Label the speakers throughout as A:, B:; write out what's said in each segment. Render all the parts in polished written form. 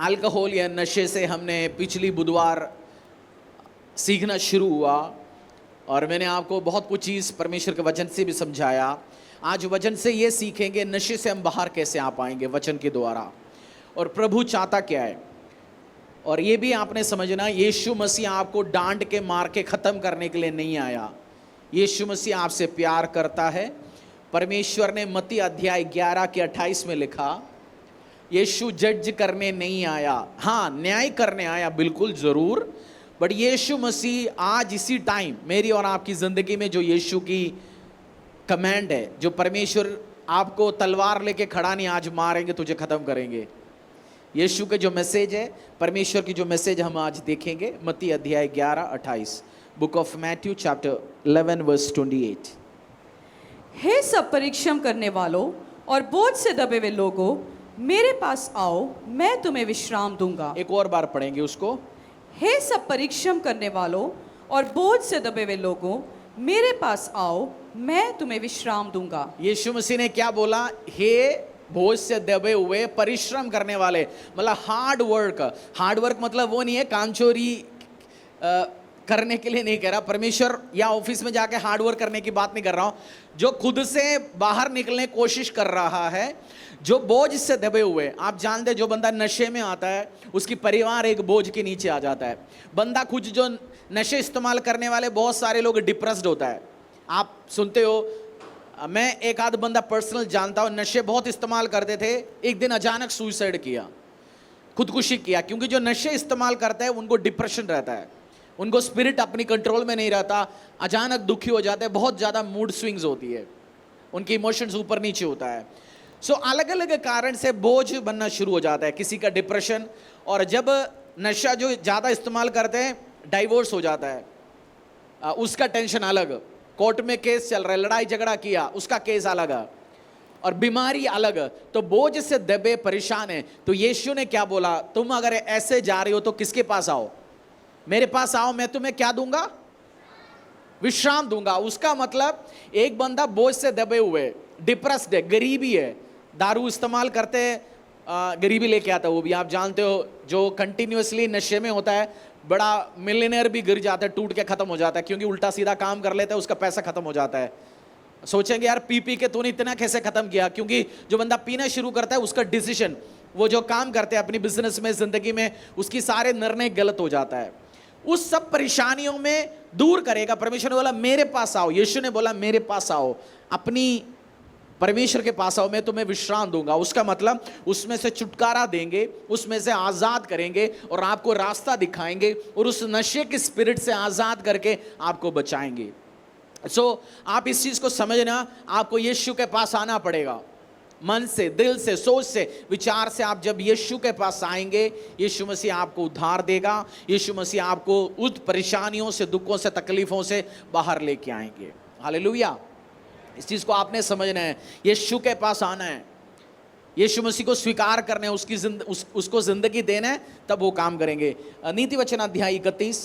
A: Alcohol या नशे से हमने पिछली बुधवार सीखना शुरू हुआ और मैंने आपको बहुत कुछ चीज़ परमेश्वर के वचन से भी समझाया। आज वचन से ये सीखेंगे नशे से हम बाहर कैसे आ पाएंगे वचन के द्वारा, और प्रभु चाहता क्या है। और ये भी आपने समझना, यीशु मसीह आपको डांट के मार के ख़त्म करने के लिए नहीं आया। यीशु मसीह आपसे प्यार करता है। परमेश्वर ने मत्ती अध्याय 11 के 28 में लिखा, यीशु जज करने नहीं आया, हाँ न्याय करने आया, बिल्कुल ज़रूर। बट यीशु मसीह आज इसी टाइम मेरी और आपकी ज़िंदगी में जो यीशु की कमांड है, जो परमेश्वर आपको तलवार लेके खड़ा नहीं, आज मारेंगे तुझे ख़त्म करेंगे, यीशु के जो मैसेज है, परमेश्वर की जो मैसेज हम आज देखेंगे। मत्ती अध्याय 11-28, book of Matthew chapter 11 verse 28।
B: हे सब परिश्रम करने वालों और बोझ से दबे हुए लोगों, मेरे पास आओ, मैं तुम्हें विश्राम दूंगा।
A: एक और बार पढ़ेंगे उसको।
B: हे सब परिश्रम करने वालों और बोझ से दबे हुए लोगों, मेरे पास आओ, मैं तुम्हें विश्राम दूंगा। यीशु
A: मसीह ने क्या बोला? हे बोझ से दबे हुए परिश्रम करने वाले, मतलब हार्ड वर्क मतलब वो नहीं है कामचोरी करने के लिए नहीं कह रहा परमेश्वर, या ऑफिस में जाके हार्ड वर्क करने की बात नहीं कर रहा हूं। जो खुद से बाहर निकलने की कोशिश कर रहा है, जो बोझ से दबे हुए। आप जानते हैं जो बंदा नशे में आता है उसकी परिवार एक बोझ के नीचे आ जाता है। बंदा खुद जो नशे इस्तेमाल करने वाले बहुत सारे लोग डिप्रेस्ड होता है। आप सुनते हो, मैं एक आध बंदा पर्सनल जानता हूं, नशे बहुत इस्तेमाल करते थे, एक दिन अचानक सुसाइड किया, खुदकुशी किया। क्योंकि जो नशे इस्तेमाल करते हैं उनको डिप्रेशन रहता है, उनको स्पिरिट अपनी कंट्रोल में नहीं रहता, अचानक दुखी हो जाते हैं, बहुत ज़्यादा मूड स्विंग्स होती है, उनकी इमोशंस ऊपर नीचे होता है। सो अलग अलग कारण से बोझ बनना शुरू हो जाता है, किसी का डिप्रेशन। और जब नशा जो ज़्यादा इस्तेमाल करते हैं डाइवोर्स हो जाता है, उसका टेंशन अलग, कोर्ट में केस चल रहा है, लड़ाई झगड़ा किया उसका केस अलग, और बीमारी अलग। तो बोझ से दबे परेशान है। तो यीशु ने क्या बोला? तुम अगर ऐसे जा रहे हो तो किसके पास आओ? मेरे पास आओ, मैं तुम्हें क्या दूंगा? विश्राम दूंगा। उसका मतलब एक बंदा बोझ से दबे हुए, डिप्रेस्ड है, गरीबी है, दारू इस्तेमाल करते हैं, गरीबी लेके आता है वो भी। आप जानते हो जो कंटिन्यूअसली नशे में होता है, बड़ा मिलियनेयर भी गिर जाता है, टूट के खत्म हो जाता है, क्योंकि उल्टा सीधा काम कर लेता है, उसका पैसा खत्म हो जाता है। सोचेंगे यार पी पी के तूने इतना कैसे खत्म किया? क्योंकि जो बंदा पीना शुरू करता है उसका डिसीजन, वो जो काम करते हैं अपनी बिजनेस में, जिंदगी में, उसकी सारे निर्णय गलत हो जाता है। उस सब परेशानियों में दूर करेगा। परमेश्वर ने बोला मेरे पास आओ, यीशु ने बोला मेरे पास आओ, अपनी परमेश्वर के पास आओ, मैं तुम्हें विश्राम दूंगा। उसका मतलब उसमें से छुटकारा देंगे, उसमें से आज़ाद करेंगे और आपको रास्ता दिखाएंगे और उस नशे के स्पिरिट से आज़ाद करके आपको बचाएंगे। आप इस चीज़ को समझना, आपको यीशु के पास आना पड़ेगा। मन से, दिल से, सोच से, विचार से आप जब यीशु के पास आएंगे, यीशु मसीह आपको उद्धार देगा। यीशु मसीह आपको उस परेशानियों से, दुखों से, तकलीफ़ों से बाहर लेके आएंगे। हालेलुया। इस चीज़ को आपने समझना है। यीशु के पास आना है, यीशु मसीह को स्वीकार करना है, उसको ज़िंदगी देना है, तब वो काम करेंगे। नीति वचन अध्याय 31,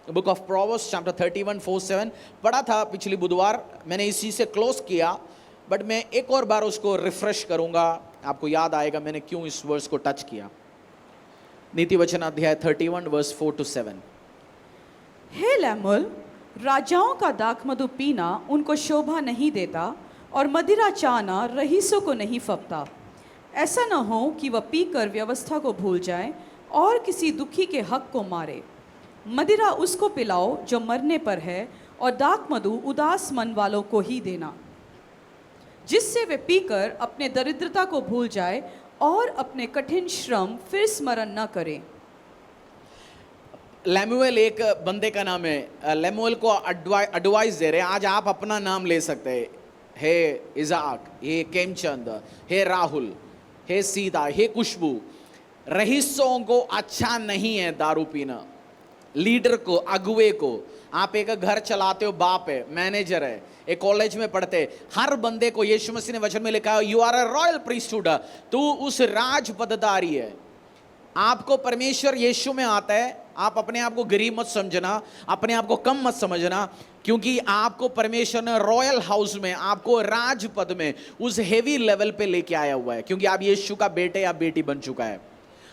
A: बुक ऑफ प्रोवर्ब्स चैप्टर 31:4-7 पढ़ा था पिछली बुधवार, मैंने इसी से क्लोज किया, बट मैं एक और बार उसको रिफ्रेश करूंगा, आपको याद आएगा मैंने क्यों इस वर्स को टच किया। नीति वचन अध्याय 31 वर्स 4-7।
B: हे लैमुएल, राजाओं का दाखमधु पीना उनको शोभा नहीं देता और मदिरा चाहना रईसों को नहीं फबता। ऐसा न हो कि वह पीकर व्यवस्था को भूल जाए और किसी दुखी के हक को मारे। मदिरा उसको पिलाओ जो मरने पर है, और दाखमधु उदास मन वालों को ही देना, जिससे वे पीकर अपने दरिद्रता को भूल जाए और अपने कठिन श्रम फिर स्मरण न करें।
A: लैमुएल एक बंदे का नाम है। लैमुएल को एडवाइस दे रहे हैं। आज आप अपना नाम ले सकते हैं, हे इज़ाक, हे केमचंद, हे राहुल, हे सीता, हे खुशबू। रईसों को अच्छा नहीं है दारू पीना, लीडर को, अगुवे को। आप एक घर चलाते हो, बाप है, मैनेजर है, एक कॉलेज में पढ़ते, हर बंदे को यीशु मसीह ने वचन में लिखा है you are a royal priesthood, तू उस राज पदधारी है। आपको परमेश्वर यीशु में आता है। आप अपने आप को गरीब मत समझना, अपने आप को कम मत समझना, क्योंकि आपको परमेश्वर ने रॉयल हाउस में, आपको राजपद में, उस हेवी लेवल पे लेके आया हुआ है, क्योंकि आप यीशु का बेटे या बेटी बन चुका है।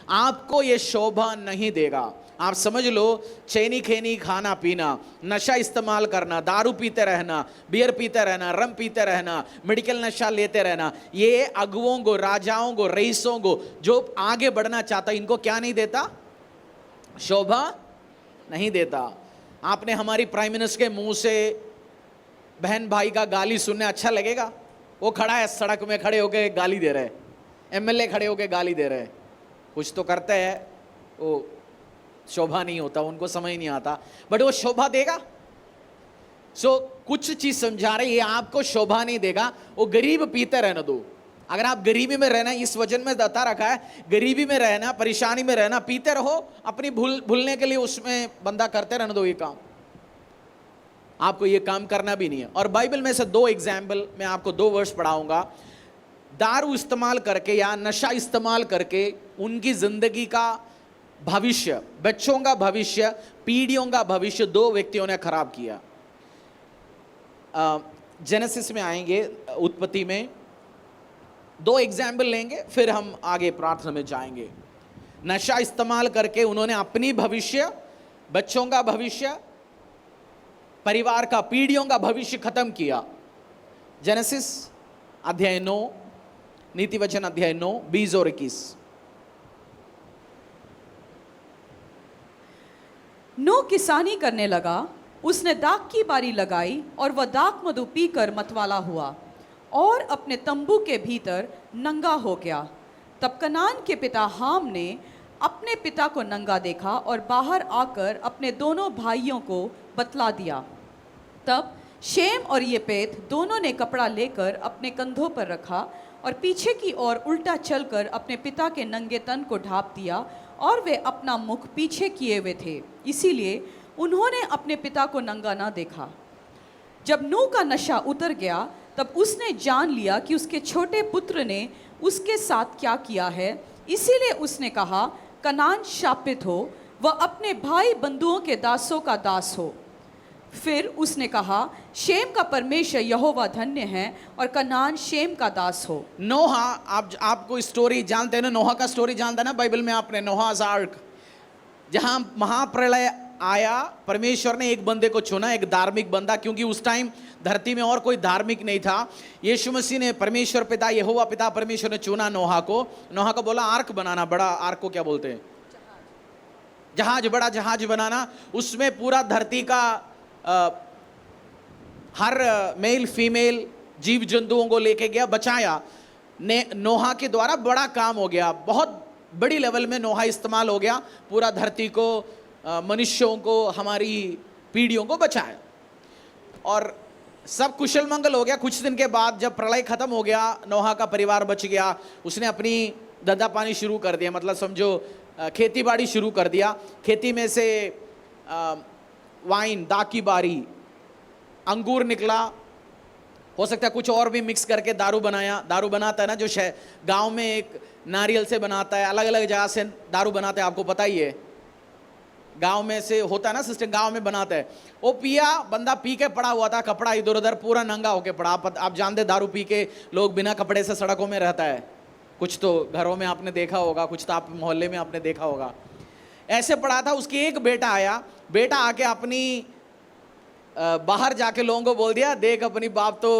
A: आपको ये शोभा नहीं देगा। आप समझ लो, चैनी खेनी खाना पीना, नशा इस्तेमाल करना, दारू पीते रहना, बियर पीते रहना, रम पीते रहना, मेडिकल नशा लेते रहना, ये अगुओं को, राजाओं को, रईसों को जो आगे बढ़ना चाहता, इनको क्या नहीं देता? शोभा नहीं देता। आपने हमारी प्राइम मिनिस्टर के मुंह से बहन भाई का गाली सुनने अच्छा लगेगा? वो खड़ा है सड़क में, खड़े होके गाली दे रहे, एमएलए खड़े होके गाली दे रहे, कुछ तो करते हैं, वो शोभा नहीं होता, उनको समझ नहीं आता, बट वो शोभा देगा? कुछ चीज समझा रहे, ये आपको शोभा नहीं देगा। वो गरीब पीते रहने दो। अगर आप गरीबी में रहना, इस वचन में बता रखा है, गरीबी में रहना, परेशानी में रहना, पीते रहो, अपनी भूलने के लिए उसमें बंदा करते रहने दो ये काम। आपको ये काम करना भी नहीं है। और बाइबल में से 2 एग्जाम्पल, मैं आपको 2 वर्स पढ़ाऊंगा। दारू इस्तेमाल करके या नशा इस्तेमाल करके उनकी जिंदगी का भविष्य, बच्चों का भविष्य, पीढ़ियों का भविष्य 2 व्यक्तियों ने खराब किया। जेनेसिस में आएंगे, उत्पत्ति में 2 एग्जाम्पल लेंगे, फिर हम आगे प्रार्थना में जाएंगे। नशा इस्तेमाल करके उन्होंने अपनी भविष्य, बच्चों का भविष्य, परिवार का, पीढ़ियों का भविष्य खत्म किया। जेनेसिस अध्याय 9, नीति वचन अध्याय 9, 20 और 21।
B: नूह किसानी करने लगा, उसने दाख की बारी लगाई और वह दाख मधु पीकर मतवाला हुआ और अपने तंबू के भीतर नंगा हो गया। तब कनान के पिता हाम ने अपने पिता को नंगा देखा और बाहर आकर अपने दोनों भाइयों को बतला दिया। तब शेम और येपेत दोनों ने कपड़ा लेकर अपने कंधों पर रखा और पीछे की ओर उल्टा चलकर अपने पिता के नंगे तन को ढांप दिया, और वे अपना मुख पीछे किए हुए थे, इसीलिए उन्होंने अपने पिता को नंगा ना देखा। जब नूह का नशा उतर गया, तब उसने जान लिया कि उसके छोटे पुत्र ने उसके साथ क्या किया है, इसीलिए उसने कहा, कनान शापित हो, वह अपने भाई बंधुओं के दासों का दास हो। फिर उसने कहा, शेम का परमेश्वर यहोवा धन्य है और कनान शेम का दास हो।
A: नोहा, आपको स्टोरी जानते हैं ना, नोहा का स्टोरी जानते हैं ना बाइबल में आपने, नोहा's आर्क, जहां महाप्रलय आया, परमेश्वर ने एक बंदे को चुना, एक धार्मिक बंदा, क्योंकि उस टाइम धरती में और कोई धार्मिक नहीं था। यीशु मसीह ने, परमेश्वर पिता, यहोवा पिता परमेश्वर ने चुना नोहा को बोला आर्क बनाना, बड़ा आर्क को क्या बोलते हैं? जहाज, बड़ा जहाज बनाना। उसमें पूरा धरती का हर मेल फीमेल जीव जंतुओं को लेके गया, बचाया। नोहा के द्वारा बड़ा काम हो गया, बहुत बड़ी लेवल में नोहा इस्तेमाल हो गया, पूरा धरती को, मनुष्यों को, हमारी पीढ़ियों को बचाया और सब कुशल मंगल हो गया। कुछ दिन के बाद जब प्रलय खत्म हो गया, नोहा का परिवार बच गया, उसने अपनी धंधा पानी शुरू कर दिया, मतलब समझो खेती बाड़ी शुरू कर दिया। खेती में से वाइन, दाख की बारी, अंगूर निकला, हो सकता है कुछ और भी मिक्स करके दारू बनाया। दारू बनाता है ना जो गांव में एक नारियल से बनाता है, अलग अलग जगह से दारू बनाता है, आपको पता ही है, गांव में से होता है ना सिस्टम, गांव में बनाता है। वो पिया, बंदा पी के पड़ा हुआ था, कपड़ा इधर उधर पूरा नंगा होके पड़ा। आप जानते, दारू पी के लोग बिना कपड़े से सड़कों में रहता है, कुछ तो घरों में आपने देखा होगा, कुछ तो आप मोहल्ले में आपने देखा होगा। ऐसे पड़ा था। उसके एक बेटा आया, बेटा आके अपनी बाहर जाके लोगों को बोल दिया, देख अपनी बाप तो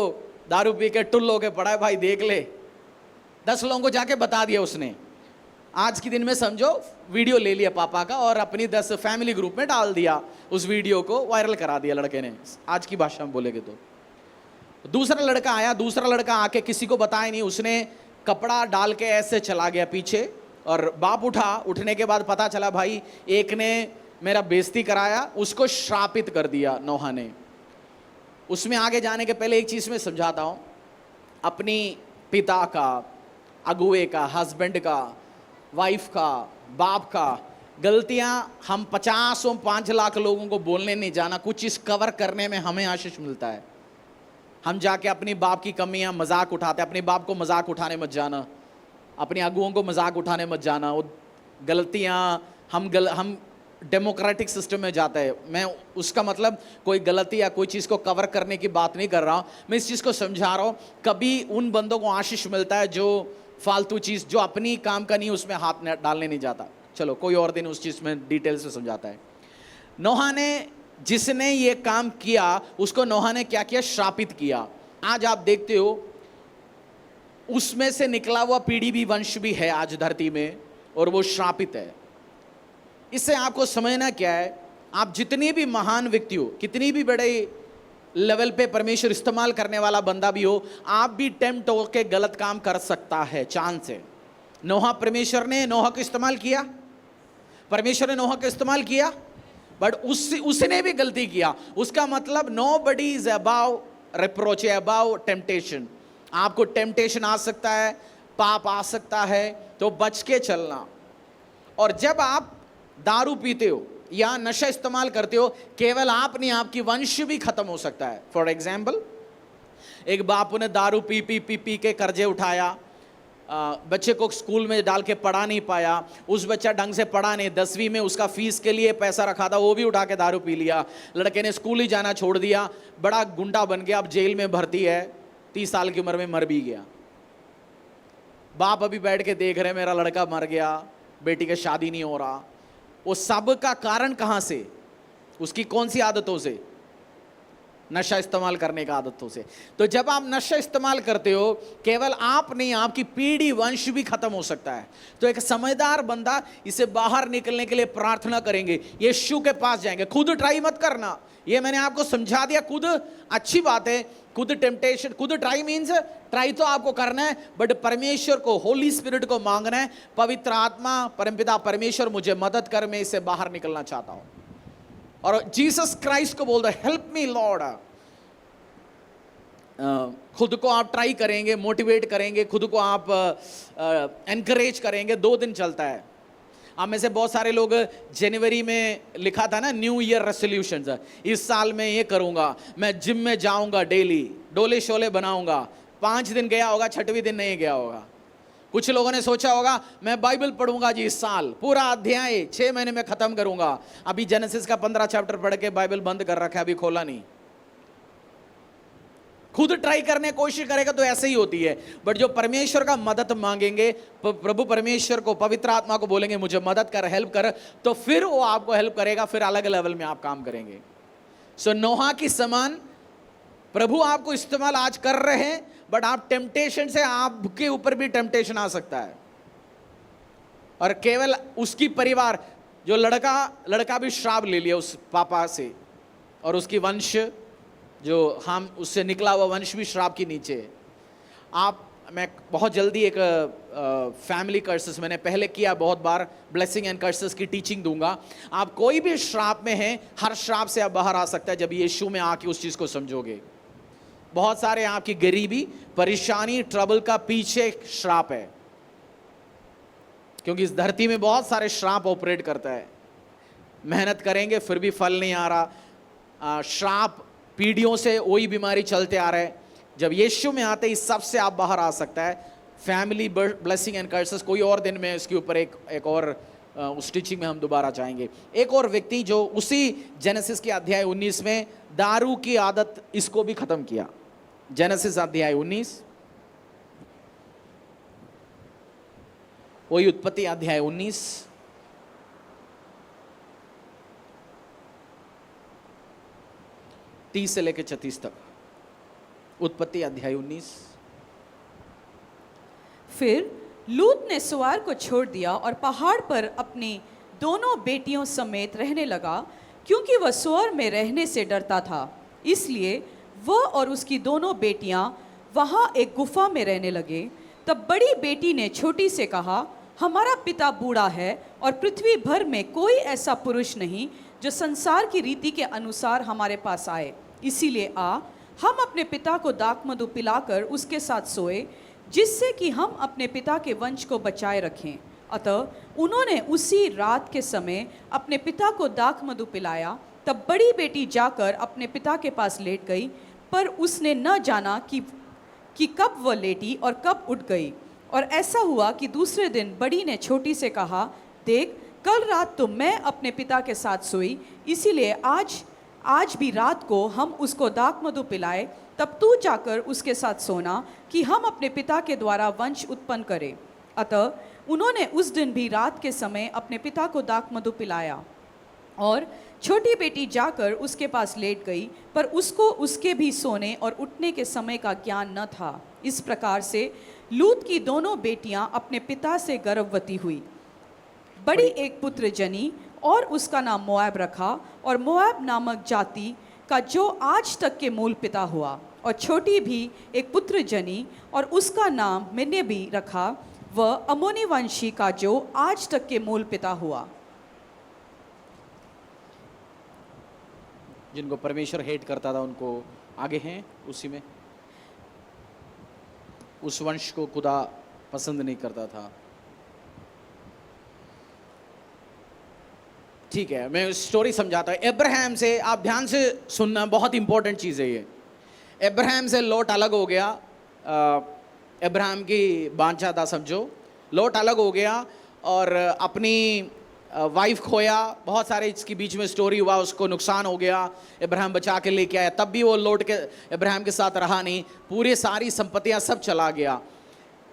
A: दारू पी के टुल्ल होके पड़ा है भाई, देख ले। 10 लोगों को जाके बता दिया उसने। आज के दिन में समझो वीडियो ले लिया पापा का और अपनी 10 फैमिली ग्रुप में डाल दिया, उस वीडियो को वायरल करा दिया लड़के ने, आज की भाषा में बोलेगे तो। दूसरा लड़का आया, दूसरा लड़का आके किसी को बताया नहीं, उसने कपड़ा डाल के ऐसे चला गया पीछे, और बाप उठा, उठने के बाद पता चला भाई एक ने मेरा बेइज्जती कराया, उसको श्रापित कर दिया नोहा ने। उसमें आगे जाने के पहले एक चीज़ मैं समझाता हूँ, अपनी पिता का, अगुए का, हस्बैंड का, वाइफ का, बाप का गलतियां हम 5 लाख लोगों को बोलने नहीं जाना, कुछ चीज़ कवर करने में हमें आशीष मिलता है। हम जाके अपनी बाप की कमियां मजाक उठाते, अपने बाप को मजाक उठाने मत जाना, अपने अगुओं को मजाक उठाने मत जाना। वो गलतियां हम डेमोक्रेटिक सिस्टम में जाता है। मैं उसका मतलब कोई गलती या कोई चीज़ को कवर करने की बात नहीं कर रहा हूँ, मैं इस चीज़ को समझा रहा हूँ। कभी उन बंदों को आशीष मिलता है जो फालतू चीज जो अपनी काम का नहीं उसमें हाथ डालने नहीं जाता। चलो कोई और दिन उस चीज में डिटेल से समझाता है। नोहा ने, जिसने ये काम किया उसको नोहा ने क्या किया? श्रापित किया। आज आप देखते हो उसमें से निकला हुआ पीढ़ी भी, वंश भी है आज धरती में, और वो श्रापित है। इससे आपको समझना क्या है, आप जितनी भी महान व्यक्ति हो, कितनी भी बड़े लेवल पे परमेश्वर इस्तेमाल करने वाला बंदा भी हो, आप भी टेम्प्ट होकर गलत काम कर सकता है, चांस है। नोहा, परमेश्वर ने नोहा को इस्तेमाल किया, परमेश्वर ने नोहा को इस्तेमाल किया, बट उसने भी गलती किया। उसका मतलब nobody is above reproach, above temptation. आपको टेम्पटेशन आ सकता है, पाप आ सकता है, तो बच के चलना। और जब आप दारू पीते हो या नशा इस्तेमाल करते हो, केवल आप नहीं, आपकी वंश भी खत्म हो सकता है। फॉर एग्जाम्पल, एक बाप ने दारू पी पी पी पी के कर्जे उठाया, बच्चे को स्कूल में डाल के पढ़ा नहीं पाया, उस बच्चा ढंग से पढ़ा नहीं, 10वीं में उसका फीस के लिए पैसा रखा था वो भी उठा के दारू पी लिया, लड़के ने स्कूल ही जाना छोड़ दिया, बड़ा गुंडा बन गया, अब जेल में भर्ती है, 30 साल की उम्र में मर भी गया। बाप अभी बैठ के देख रहे मेरा लड़का मर गया, बेटी की शादी नहीं हो रहा। वो सब का कारण कहां से? उसकी कौन सी आदतों से? नशा इस्तेमाल करने का आदतों से। तो जब आप नशा इस्तेमाल करते हो, केवल आप नहीं, आपकी पीढ़ी, वंश भी खत्म हो सकता है। तो एक समझदार बंदा इसे बाहर निकलने के लिए प्रार्थना करेंगे, यीशु के पास जाएंगे। खुद ट्राई मत करना, ये मैंने आपको समझा दिया। खुद अच्छी बात है, खुद टेम्पटेशन, खुद ट्राई मीन्स ट्राई तो आपको करना है, बट परमेश्वर को, होली स्पिरिट को मांगना है, पवित्र आत्मा, परमपिता परमेश्वर मुझे मदद कर, मैं इससे बाहर निकलना चाहता हूं। और जीसस क्राइस्ट को बोल दो, हेल्प मी लॉर्ड। खुद को आप ट्राई करेंगे, मोटिवेट करेंगे, खुद को आप एनकरेज करेंगे, 2 दिन चलता है। आप में से बहुत सारे लोग जनवरी में लिखा था ना, न्यू ईयर रेजोल्यूशंस, इस साल में ये करूंगा, मैं जिम में जाऊंगा, डेली डोले शोले बनाऊंगा। 5 दिन गया होगा, 6वें दिन नहीं गया होगा। कुछ लोगों ने सोचा होगा मैं बाइबल पढ़ूंगा जी इस साल, पूरा अध्याय 6 महीने में खत्म करूंगा। अभी जेनेसिस का 15 चैप्टर पढ़ के बाइबल बंद कर रखा है, अभी खोला नहीं। खुद ट्राई करने की कोशिश करेगा तो ऐसे ही होती है। बट जो परमेश्वर का मदद मांगेंगे, प्रभु परमेश्वर को, पवित्र आत्मा को बोलेंगे मुझे मदद कर, हेल्प कर, तो फिर वो आपको हेल्प करेगा, फिर अलग लेवल में आप काम करेंगे। सो नोहा की समान प्रभु आपको इस्तेमाल आज कर रहे हैं, बट आप टेम्पटेशन से, आपके ऊपर भी टेम्पटेशन आ सकता है। और केवल उसकी परिवार, जो लड़का भी श्राप ले लिया उस पापा से, और उसकी वंश, जो हम उससे निकला हुआ वंश भी श्राप के नीचे है। मैं बहुत जल्दी एक फैमिली कर्सेस, मैंने पहले किया बहुत बार, ब्लेसिंग एंड कर्सेस की टीचिंग दूंगा। आप कोई भी श्राप में हैं, हर श्राप से आप बाहर आ सकता है जब यीशु में आके उस चीज को समझोगे। बहुत सारे आपकी गरीबी, परेशानी, ट्रबल का पीछे श्राप है, क्योंकि इस धरती में बहुत सारे श्राप ऑपरेट करता है। मेहनत करेंगे फिर भी फल नहीं आ रहा, श्राप पीढ़ियों से वही बीमारी चलते आ रहे हैं। जब यीशु में आते इस सब से आप बाहर आ सकता है। फैमिली ब्लेसिंग एंड कर्सेस, कोई और दिन में इसके ऊपर एक और उस टीचिंग में हम दोबारा जाएंगे। एक और व्यक्ति जो उसी जेनेसिस के अध्याय 19 में दारू की आदत, इसको भी खत्म किया। जेनेसिस अध्याय 19, वही उत्पत्ति अध्याय 19, से लेकर 36 तक। उत्पत्ति अध्याय 19।
B: फिर लूत ने सुआर को छोड़ दिया और पहाड़ पर अपनी दोनों बेटियों समेत रहने लगा, क्योंकि वह सुअर में रहने से डरता था। इसलिए वह और उसकी दोनों बेटियां वहां एक गुफा में रहने लगे। तब बड़ी बेटी ने छोटी से कहा, हमारा पिता बूढ़ा है और पृथ्वी भर में कोई ऐसा पुरुष नहीं जो संसार की रीति के अनुसार हमारे पास आए। इसीलिए हम अपने पिता को दाखमधु पिलाकर उसके साथ सोए, जिससे कि हम अपने पिता के वंश को बचाए रखें। अतः उन्होंने उसी रात के समय अपने पिता को दाखमधु पिलाया। तब बड़ी बेटी जाकर अपने पिता के पास लेट गई, पर उसने न जाना कि कब वह लेटी और कब उठ गई। और ऐसा हुआ कि दूसरे दिन बड़ी ने छोटी से कहा, देख, कल रात तो मैं अपने पिता के साथ सोई, इसीलिए आज भी रात को हम उसको दाख मधु पिलाए, तब तू जाकर उसके साथ सोना, कि हम अपने पिता के द्वारा वंश उत्पन्न करें। अतः उन्होंने उस दिन भी रात के समय अपने पिता को दाख मधु पिलाया। और छोटी बेटी जाकर उसके पास लेट गई, पर उसको उसके भी सोने और उठने के समय का ज्ञान न था। इस प्रकार से लूत की दोनों बेटियां अपने पिता से गर्भवती हुई। बड़ी एक पुत्र जनी और उसका नाम मोआब रखा, और मोआब नामक जाति का जो आज तक के मूल पिता हुआ। और छोटी भी एक पुत्र जनी और उसका नाम मिन्नेबी रखा, वह अमोनी वंशी का जो आज तक के मूल पिता हुआ।
A: जिनको परमेश्वर हेट करता था उनको आगे हैं उसी में, उस वंश को खुदा पसंद नहीं करता था। ठीक है, मैं स्टोरी समझाता हूँ। अब्राहम से, आप ध्यान से सुनना, बहुत इंपॉर्टेंट चीज़ है ये। अब्राहम से लोट अलग हो गया, अब्राहम की बांचा था समझो। लोट अलग हो गया और अपनी वाइफ खोया, बहुत सारे इसके बीच में स्टोरी हुआ, उसको नुकसान हो गया, अब्राहम बचा के लेके आया, तब भी वो लोट के अब्राहम के साथ रहा नहीं, पूरी सारी संपत्तियां सब चला गया।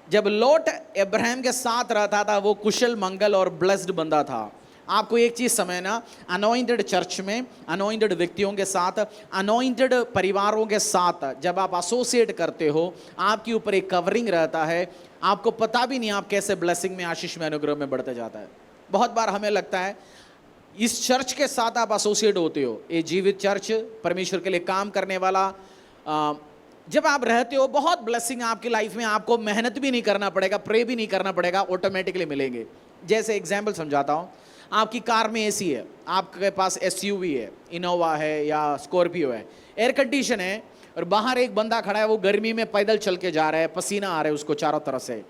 A: जब लोट अब्राहम के साथ रहता था वो कुशल मंगल और ब्लेस्ड बंदा था। आपको एक चीज समझना, अनॉइंटेड चर्च में, अनॉइंटेड व्यक्तियों के साथ, अनॉइंटेड परिवारों के साथ जब आप एसोसिएट करते हो, आपके ऊपर एक कवरिंग रहता है, आपको पता भी नहीं आप कैसे ब्लेसिंग में, आशीष में, अनुग्रह में बढ़ते जाता है। बहुत बार हमें लगता है इस चर्च के साथ आप एसोसिएट होते हो, ये जीवित चर्च, परमेश्वर के लिए काम करने वाला, जब आप रहते हो बहुत ब्लेसिंग आपकी लाइफ में, आपको मेहनत भी नहीं करना पड़ेगा, प्रे भी नहीं करना पड़ेगा, ऑटोमेटिकली मिलेंगे। जैसे एग्जाम्पल समझाता हूँ, आपकी कार में एसी है, आपके पास एसयूवी है, इनोवा है या स्कॉर्पियो है, एयर कंडीशन है, और बाहर एक बंदा खड़ा है, वो गर्मी में पैदल चल के जा रहा है, पसीना आ रहा है उसको चारों तरफ से।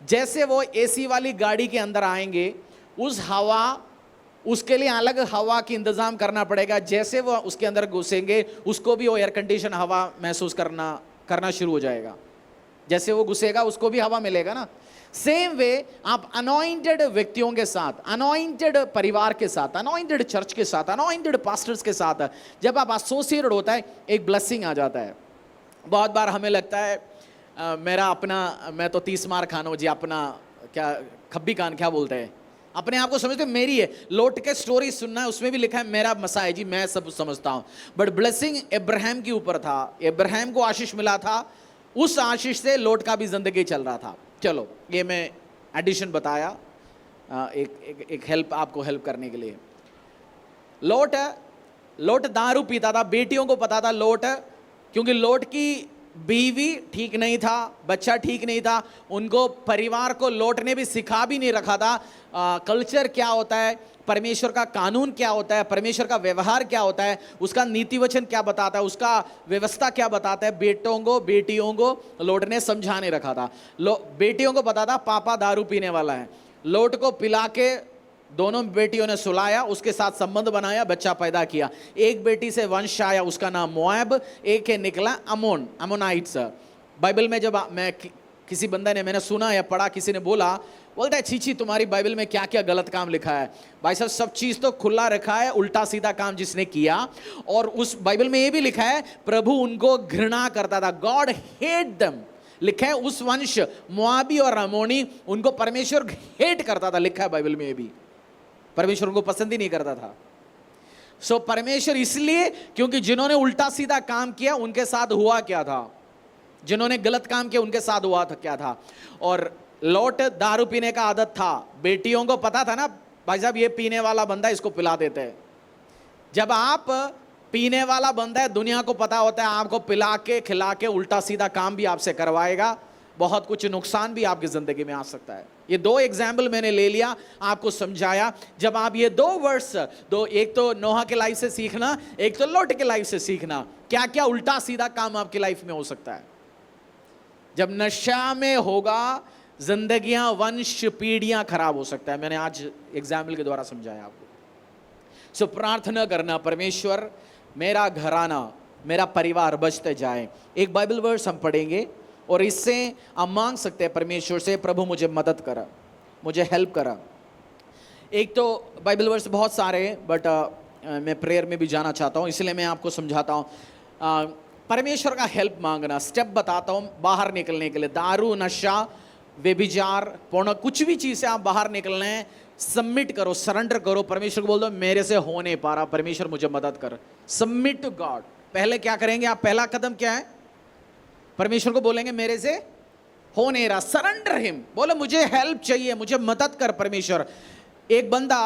A: जैसे वो एसी वाली गाड़ी के अंदर आएंगे, उस हवा, उसके लिए अलग हवा की इंतजाम करना पड़ेगा। जैसे वो उसके अंदर घुसेंगे, उसको भी वो एयर कंडीशन हवा महसूस करना शुरू हो जाएगा। जैसे वो घुसेगा उसको भी हवा मिलेगा ना। सेम वे आप अनॉइंटेड व्यक्तियों के साथ, अनॉइंटेड परिवार के साथ, अनॉइंटेड चर्च के साथ, अनॉइंटेड पास्टर्स के साथ जब आप एसोसिएटेड होता है, एक ब्लेसिंग आ जाता है। बहुत बार हमें लगता है मेरा अपना, मैं तो 30 मार खाना हूँ जी, अपना क्या खब्बी कान क्या बोलते हैं, अपने आप को समझते मेरी है। लोट के स्टोरी सुनना है, उसमें भी लिखा है मेरा मसा है जी, मैं सब समझता हूँ। बट ब्लेसिंग अब्राहम के ऊपर था, अब्राहम को आशीष मिला था, उस आशीष से लोट का भी जिंदगी चल रहा था। चलो, ये मैं एडिशन बताया एक हेल्प, आपको हेल्प करने के लिए। लोट दारू पीता था, बेटियों को पता था लोट, क्योंकि लोट की बीवी ठीक नहीं था, बच्चा ठीक नहीं था, उनको परिवार को लोट ने भी सिखा भी नहीं रखा था कल्चर क्या होता है, परमेश्वर का कानून क्या होता है, परमेश्वर का व्यवहार क्या होता है, उसका नीति वचन क्या बताता है, उसका व्यवस्था क्या बताता है। बेटियों को लोट ने समझा नहीं रखा था। बेटियों को पता था पापा दारू पीने वाला है, लोट को पिला के दोनों बेटियों ने सुलाया, उसके साथ संबंध बनाया, बच्चा पैदा किया। एक बेटी से वंश आया, उसका नाम मोआब, एक है निकला अमोनाइट्स। बाइबल में जब मैं किसी बंदे ने, मैंने सुना या पढ़ा, किसी ने बोलता है छी तुम्हारी बाइबल में क्या क्या गलत काम लिखा है। भाई साहब, सब चीज तो खुला रखा है, उल्टा सीधा काम जिसने किया। और उस बाइबल में ये भी लिखा है प्रभु उनको घृणा करता था, गॉड हेट देम। लिखा है उस वंश मोआबी और अमोनी, उनको परमेश्वर हेट करता था, लिखा है बाइबल में ये भी। परमेश्वर उनको पसंद ही नहीं करता था। सो परमेश्वर इसलिए, क्योंकि जिन्होंने उल्टा सीधा काम किया उनके साथ हुआ क्या था, जिन्होंने गलत काम किया उनके साथ हुआ था क्या था। और लोट दारू पीने का आदत था, बेटियों को पता था ना भाई साहब ये पीने वाला बंदा, इसको पिला देते हैं। जब आप पीने वाला बंदा है, दुनिया को पता होता है आपको पिला के खिला के उल्टा सीधा काम भी आपसे करवाएगा, बहुत कुछ नुकसान भी आपकी जिंदगी में आ सकता है। ये दो एग्जाम्पल मैंने ले लिया, आपको समझाया। जब आप ये दो वर्ड्स, एक तो नोहा के लाइफ से सीखना, एक तो लोट के लाइफ से सीखना, क्या क्या उल्टा सीधा काम आपकी लाइफ में हो सकता है। जब नशा में होगा, जिंदगियां, वंश, पीढ़ियां खराब हो सकता है। मैंने आज एग्जाम्पल के द्वारा समझाया आपको। सो प्रार्थना करना, परमेश्वर मेरा घराना, मेरा परिवार बचते जाए। एक बाइबल वर्स हम पढ़ेंगे और इससे हम मांग सकते हैं परमेश्वर से, प्रभु मुझे मदद करा, मुझे हेल्प करा। एक तो बाइबल वर्स बहुत सारे हैं, बट मैं प्रेयर में भी जाना चाहता हूँ, इसलिए मैं आपको समझाता हूँ। परमेश्वर का हेल्प मांगना, स्टेप बताता हूँ बाहर निकलने के लिए। दारू, नशा, व्यभिचार, पोर्नो, कुछ भी चीज़ से आप बाहर निकलना है, सबमिट करो, सरेंडर करो। परमेश्वर को बोल दो मेरे से हो नहीं पा रहा, परमेश्वर मुझे मदद कर। Submit to God. पहले क्या करेंगे आप? पहला कदम क्या है? परमेश्वर को बोलेंगे मेरे से हो नहीं रहा, सरेंडर हिम। बोलो मुझे हेल्प चाहिए, मुझे मदद कर परमेश्वर। एक बंदा,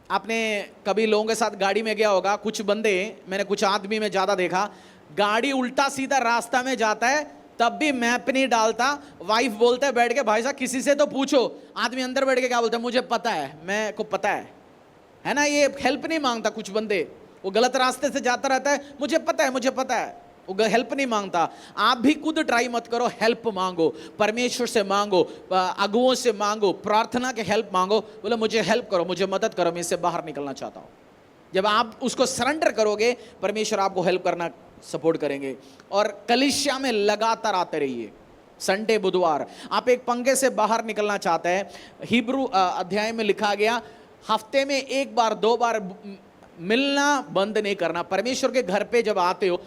A: आपने कभी लोगों के साथ गाड़ी में गया होगा, कुछ बंदे, मैंने कुछ आदमी में ज़्यादा देखा, गाड़ी उल्टा सीधा रास्ता में जाता है तब भी मैप नहीं डालता। वाइफ बोलते है बैठ के भाई साहब किसी से तो पूछो। आदमी अंदर बैठ के क्या बोलता है? मुझे पता है, मैं को पता है ना। ये हेल्प नहीं मांगता। कुछ बंदे वो गलत रास्ते से जाता रहता है, मुझे पता है, मुझे पता है, वो हेल्प नहीं मांगता। आप भी खुद ट्राई मत करो, हेल्प मांगो, परमेश्वर से मांगो, अगुओं से मांगो, प्रार्थना के हेल्प मांगो। बोले मुझे हेल्प करो, मुझे मदद करो, मैं इससे बाहर निकलना चाहता हूँ। जब आप उसको सरेंडर करोगे, परमेश्वर आपको हेल्प करना सपोर्ट करेंगे। और कलीसिया में लगातार आते रहिए। संडे, बुधवार, आप एक पंगे से बाहर निकलना चाहते हैं, हिब्रू अध्याय में लिखा गया हफ्ते में एक बार 2 बार मिलना बंद नहीं करना। परमेश्वर के घर पे जब आते हो,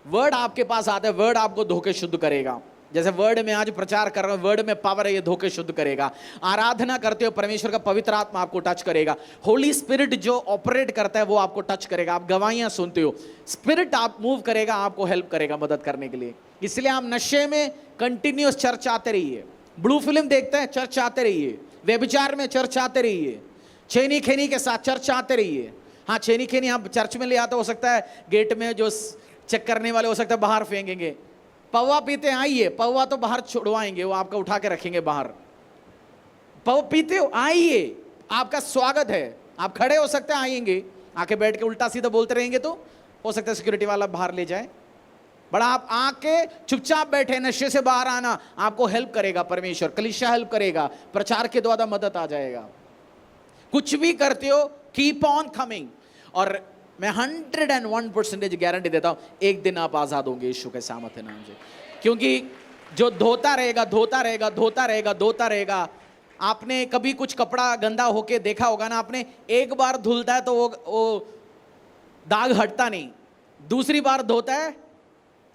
A: वर्ड आपके पास आता है, वर्ड आपको धोखे शुद्ध करेगा। जैसे वर्ड में आज प्रचार कर रहे हो, वर्ड में पावर है, ये धोखे शुद्ध करेगा। आराधना करते हो, परमेश्वर का पवित्र आत्मा आपको टच करेगा। होली स्पिरिट जो ऑपरेट करता है वो आपको टच करेगा। आप गवाहियां सुनते हो, स्पिरिट आप मूव करेगा, आपको हेल्प करेगा मदद करने के लिए। इसलिए आप नशे में कंटिन्यूस चर्च आते रहिए, ब्लू फिल्म देखते हैं चर्च आते रहिए, व्यभिचार में चर्च आते रहिए, छेनी खेनी के साथ चर्च आते रहिए। हाँ, छेनी खेनी आप चर्च में ले आते, हो सकता है गेट में जो चेक करने वाले हो सकता है बाहर फेंकेंगे। पौवा पीते आइए, पौवा तो बाहर छुड़वाएंगे, वो आपका उठा के रखेंगे बाहर। पौवा पीते हो आइए, आपका स्वागत है। आप खड़े हो सकते हैं, आएंगे, आके बैठ के उल्टा सीधा बोलते रहेंगे तो हो सकता है सिक्योरिटी वाला बाहर ले जाए। बड़ा आप आके चुपचाप बैठे, नशे से बाहर आना, आपको हेल्प करेगा परमेश्वर, कलीसिया हेल्प करेगा, प्रचार के द्वारा मदद आ जाएगा। कुछ भी करते हो, कीप ऑन कमिंग। और मैं 101% गारंटी देता हूं, एक दिन आप आजाद होंगे यीशु के सामर्थ्य नाम से। क्योंकि जो धोता रहेगा, धोता रहेगा, धोता रहेगा, धोता रहेगा। आपने कभी कुछ कपड़ा गंदा होके देखा होगा ना, आपने एक बार धुलता है तो वो दाग हटता नहीं, दूसरी बार धोता है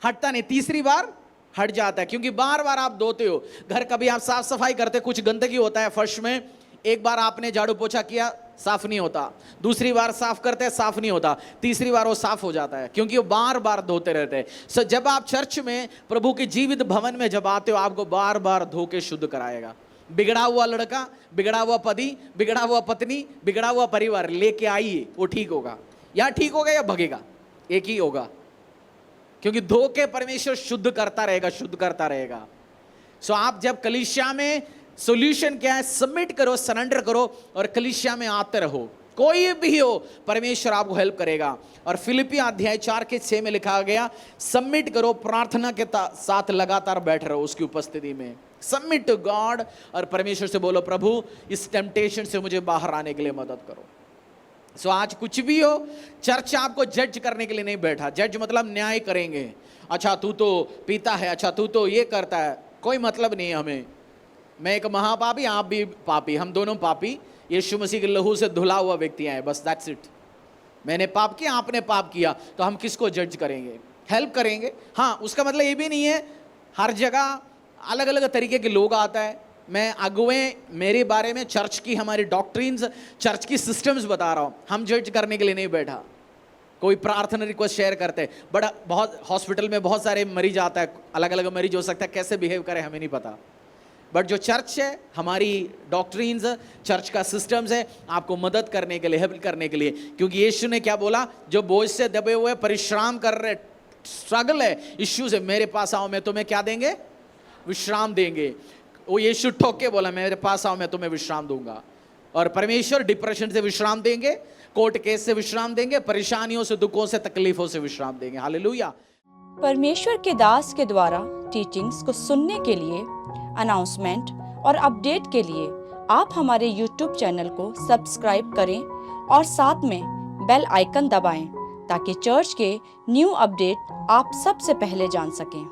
A: हटता नहीं, तीसरी बार हट जाता है, क्योंकि बार बार आप धोते हो। घर कभी आप साफ सफाई करते, कुछ गंदगी होता है फर्श में, एक बार आपने झाड़ू पोछा किया, साफ नहीं होता, दूसरी बार साफ करते हैं, साफ नहीं होता, तीसरी बार वो साफ हो जाता है, क्योंकि वो बार बार धोते रहते हैं। सो जब आप चर्च में, प्रभु के जीवित भवन में जब आते हो, आपको बार बार धो के शुद्ध कराएगा। बिगड़ा हुआ लड़का, बिगड़ा हुआ पति, बिगड़ा हुआ पत्नी, बिगड़ा हुआ परिवार लेके आइए, वो ठीक होगा। या ठीक होगा या भगेगा, एक ही होगा, क्योंकि धो के परमेश्वर शुद्ध करता रहेगा, शुद्ध करता रहेगा। सो आप जब कलीसिया में, सॉल्यूशन क्या है? सबमिट करो, सरेंडर करो और कलीसिया में आते रहो। कोई भी हो, परमेश्वर आपको हेल्प करेगा। और फिलिपी अध्याय 4:6 में लिखा गया, सबमिट करो, प्रार्थना के साथ लगातार बैठ रहो उसकी उपस्थिति में। सबमिट टू गॉड, और परमेश्वर से बोलो प्रभु इस टेम्पटेशन से मुझे बाहर आने के लिए मदद करो। सो आज कुछ भी हो, चर्च आपको जज करने के लिए नहीं बैठा। जज मतलब न्याय करेंगे, अच्छा तू तो पीता है, अच्छा तू तो ये करता है, कोई मतलब नहीं है हमें। मैं एक महापापी, आप भी पापी, हम दोनों पापी, यीशु मसीह के लहू से धुला हुआ व्यक्ति हैं, बस दैट्स इट। मैंने पाप किया, आपने पाप किया, तो हम किसको जज करेंगे? हेल्प करेंगे। हाँ, उसका मतलब ये भी नहीं है हर जगह अलग अलग तरीके के लोग आता है। मैं अगुए मेरे बारे में, चर्च की हमारी डॉक्ट्रिन्स, चर्च की सिस्टम्स बता रहा हूँ, हम जज करने के लिए नहीं बैठा। कोई प्रार्थना रिक्वेस्ट शेयर करते हैं, बड़ा बहुत हॉस्पिटल में बहुत सारे मरीज आता है, अलग अलग मरीज हो सकता है, कैसे बिहेव करे हमें नहीं पता। बट जो चर्च है, हमारी डॉक्ट्रिन्स, चर्च का सिस्टम्स है, आपको मदद करने के लिए, हेल्प करने के लिए। क्योंकि यीशु ने क्या बोला? जो बोझ से दबे हुए, परिश्रम कर रहे, स्ट्रगल है यीशु से, मेरे पास आओ, मैं तुम्हें क्या देंगे? विश्राम देंगे। वो यीशु ठोक के बोला, मेरे पास आओ, मैं तुम्हें विश्राम दूंगा। और परमेश्वर डिप्रेशन से विश्राम देंगे, कोर्ट केस से विश्राम देंगे, परेशानियों से, दुखों से, तकलीफों से विश्राम देंगे। हालेलुया।
C: परमेश्वर के दास के द्वारा टीचिंग्स को सुनने के लिए, अनाउंसमेंट और अपडेट के लिए आप हमारे YouTube चैनल को सब्सक्राइब करें और साथ में बेल आइकन दबाएं, ताकि चर्च के न्यू अपडेट आप सबसे पहले जान सकें।